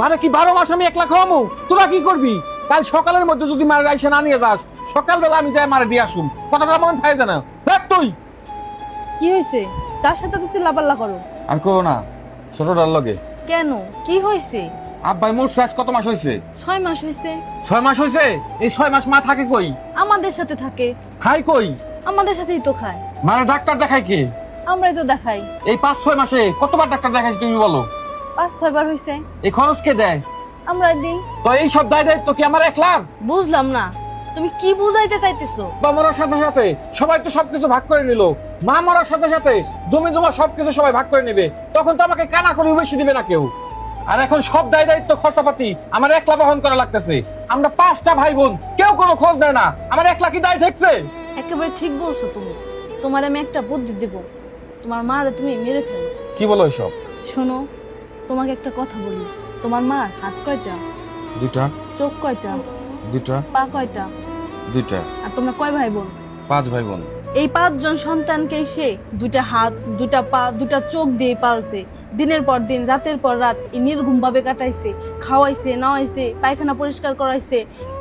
মানে কি 12 মাস আমি একলা খাওয়ামু? তোরা কি করবি? কাল সকালের মধ্যে যদি মারা আইসা না নিয়ে যাস, সকালবেলা আমি যাই মারা দিয়ে আসুম। কথাটা মন থাকে জানা দেখ তুই। কি হয়েছে? কার সাথে তো চিল্লাপাল্লা করো? আর কো না, ছোটটার লগে। কেন, কি হয়েছে? আব্বাই মোর শেষ কত মাস হয়েছে? 6 মাস হয়েছে। 6 মাস হয়েছে? এই 6 মাস মা থাকে কই? আমাদের সাথে থাকে। খাই কই? আমাদের সাথেই তো খায়। মানে ডাক্তার দেখাই কে? আমরাই তো দেখাই। এই 5-6 মাসে কতবার ডাক্তার দেখাইছি তুমি বলো? 5-6 বার হয়েছে। এই খরচ কে দেয়? আমরাই দিই। তো এই সব দায় দায়িত্ব কি আমার একলার? বুঝলাম না, তুমি কি বুঝাইতে চাইতেছো? বা মরার সাথে সাথে সবাই তো সবকিছু ভাগ করে নিল। মা মরার সাথে সাথে জমি জমা সবকিছু সবাই ভাগ করে নেবে, তখন তো আমাকে কানা করে বেশি দিবে না কেউ। আর এখন সব দায় দায়িত্ব খরচাপাতি আমার একলা বহন করা লাগতেছে। আমরা 5টা ভাই বোন, কেউ কোনো খোঁজ দেয় না, আমার একলা কি দায় থাকছে? একেবারে ঠিক বলছো তুমি। তোমার আমি একটা বুদ্ধি দেব, তোমার মারে তুমি মেরে ফেলো। কি বলো এসব? শোনো, তোমাকে একটা কথা বলি। তোমার মার হাত কয়টা? 2টা। চোখ কয়টা? 2টা। পা কয়টা? 2টা। আর তোমরা কয় ভাই বোন? 5 ভাই বোন। এই 5 জন সন্তানকে সে 2টা হাত, 2টা পা, 2টা চোখ দিয়ে পালছে। দিনের পর দিন, রাতের পর রাত নির্ঘুম ভাবে কাটাইছে। খাওয়াইছে, নাওয়াইছে, পায়খানা পরিষ্কার করাইছে,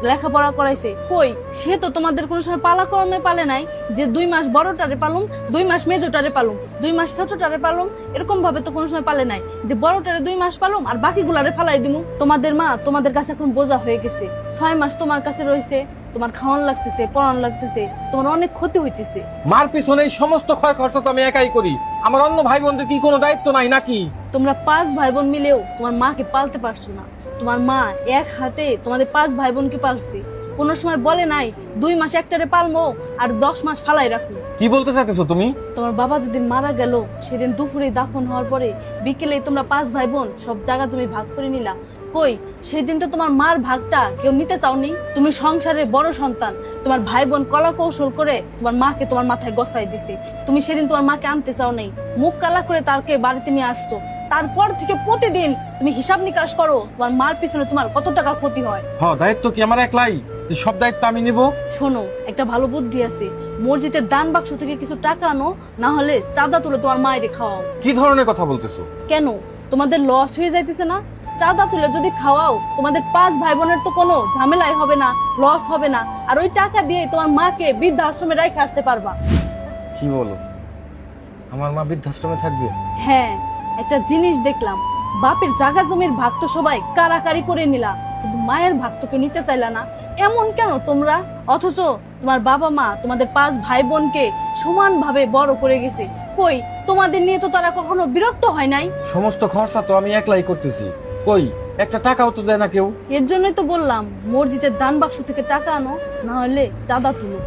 লেখাপড়া করাইছে। কই, সে তো তোমাদের কোনো সময় পালাক্রমে পালে নাই যে 2 মাস বড়টারে পালুম, 2 মাস মেজোটারে পালুম, 2 মাস ছোটটারে পালুম। এরকম ভাবে তো কোনো সময় পালে নাই যে বড়টারে 2 মাস পালুম আর বাকিগুলারে ফালাই দিমু। তোমাদের মা তোমাদের কাছে এখন বোঝা হয়ে গেছে। 6 মাস তোমার কাছে রয়েছে, তোমার খাওয়ান লাগতেছে, পড়ান লাগতেছে, তোমার অনেক ক্ষতি হইতেছে। মার পিছনে এই সমস্ত ক্ষয় খরচা তো আমি একাই করি। আমার অন্য ভাই বোনদের কি কোনো দায়িত্ব নাই নাকি? তোমরা 5 ভাই বোন মিলেও তোমার মাকে পালতে পারছো না। তোমার মা এক হাতে তোমাদের 5 ভাই বোনকে পালছে। কোনো সময় বলে নাই 2 মাস একটারে পালমো আর 10 মাস ফালাই রাখো। কি বলতে চাইতেছো তুমি? তোমার বাবা যেদিন মারা গেল সেদিন দুপুরে দাফন হওয়ার পরে বিকেলে তোমরা 5 ভাই বোন সব জায়গা জমি ভাগ করে নিলা। কই, সেদিন তো তোমার মার ভাগটা কেউ নিতে চাওনি। তুমি সংসারের বড় সন্তান, তোমার ভাই বোন কলা কৌশল করে তোমার মাকে তোমার মাথায় গসাই দিছে। তুমি সেদিন তোমার মাকে আনতে চাও নাই, মুখ কালা করে তারকে বাড়িতে নিয়ে আসছো। তারপর থেকে প্রতিদিন তুমি হিসাব নিকাশ করো তোমার মার পিছনে তোমার কত টাকা ক্ষতি হয়। হ্যাঁ, দায়িত্ব কি আমার একলাই যে সব দায়িত্ব আমি নিব? শোনো, একটা ভালো বুদ্ধি আছে। মসজিদের দান বাক্স থেকে কিছু টাকা আনো, না হলে চাঁদা তুলে তোমার মায়েরে খাওয়াও। কি ধরনের কথা বলতেছো? কেন, তোমাদের লস হয়ে যাইতেছে না? চাঁদা তুলে যদি খাওয়াও তোমাদের 5 ভাই বোনের তো কোনো ঝামেলাই হবে না, লস হবে না। আর ওই টাকা দিয়ে তোমার মাকে বৃদ্ধাশ্রমে রেখে আসতে পারবা। কি বলো, আমার মা বৃদ্ধাশ্রমে থাকবে? হ্যাঁ, একটা জিনিস দেখলাম, বাপের জায়গা জমির ভাগ তো সবাই কারাকারি করে নিলা, কিন্তু মায়ের ভাগ তো কেউ নিতে চাইলা না। এমন কেন তোমরা? অথচ তোমার বাবা মা তোমাদের 5 ভাই বোনকে সমান ভাবে বড় করে গেছে। কই, তোমাদের নিয়ে তো তারা কখনো বিরক্ত হয় নাই। সমস্ত খরচা তো আমি একলাই করতেছি, কই একটা টাকাও তো দেয় না কেউ। এর জন্যই তো বললাম মসজিদের দান বাক্স থেকে টাকা আনো, না হলে চাঁদা তুলো।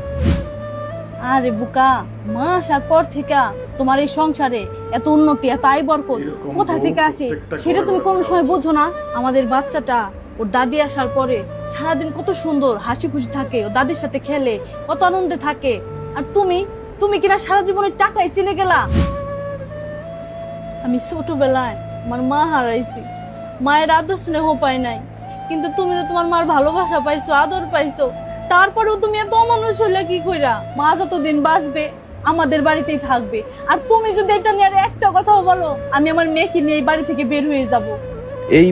আরে বুকা, মা আসার পর থেকে তোমার এই সংসারে এত উন্নতি, এত আয় বরকত কোথা থেকে আসে সেটা তুমি কোনো সময় বোঝো না। আমাদের বাচ্চাটা ওর দাদি আসার পরে সারাদিন কত সুন্দর হাসি খুশি থাকে, ও দাদির সাথে খেলে, কত আনন্দে থাকে। আর তুমি তুমি কিনা সারা জীবনের টাকায় চিনে গেলা। আমি ছোটবেলায় আমার মা হারাইছি, মায়ের আদর স্নেহ পাই নাই, কিন্তু তুমি তো তোমার মার ভালোবাসা পাইছো, আদর পাইছো। তারপরেও তুমি এত অমানুষ হইলে কি কইরা? মা যতদিন বাঁচবে আমাদের বাড়িতেই থাকবে। আর তুমি যদি এটা নিয়ে আর একটা কথাও বলো, আমি আমার মেয়েকে নিয়ে এই বাড়ি থেকে বের হয়ে যাব। এই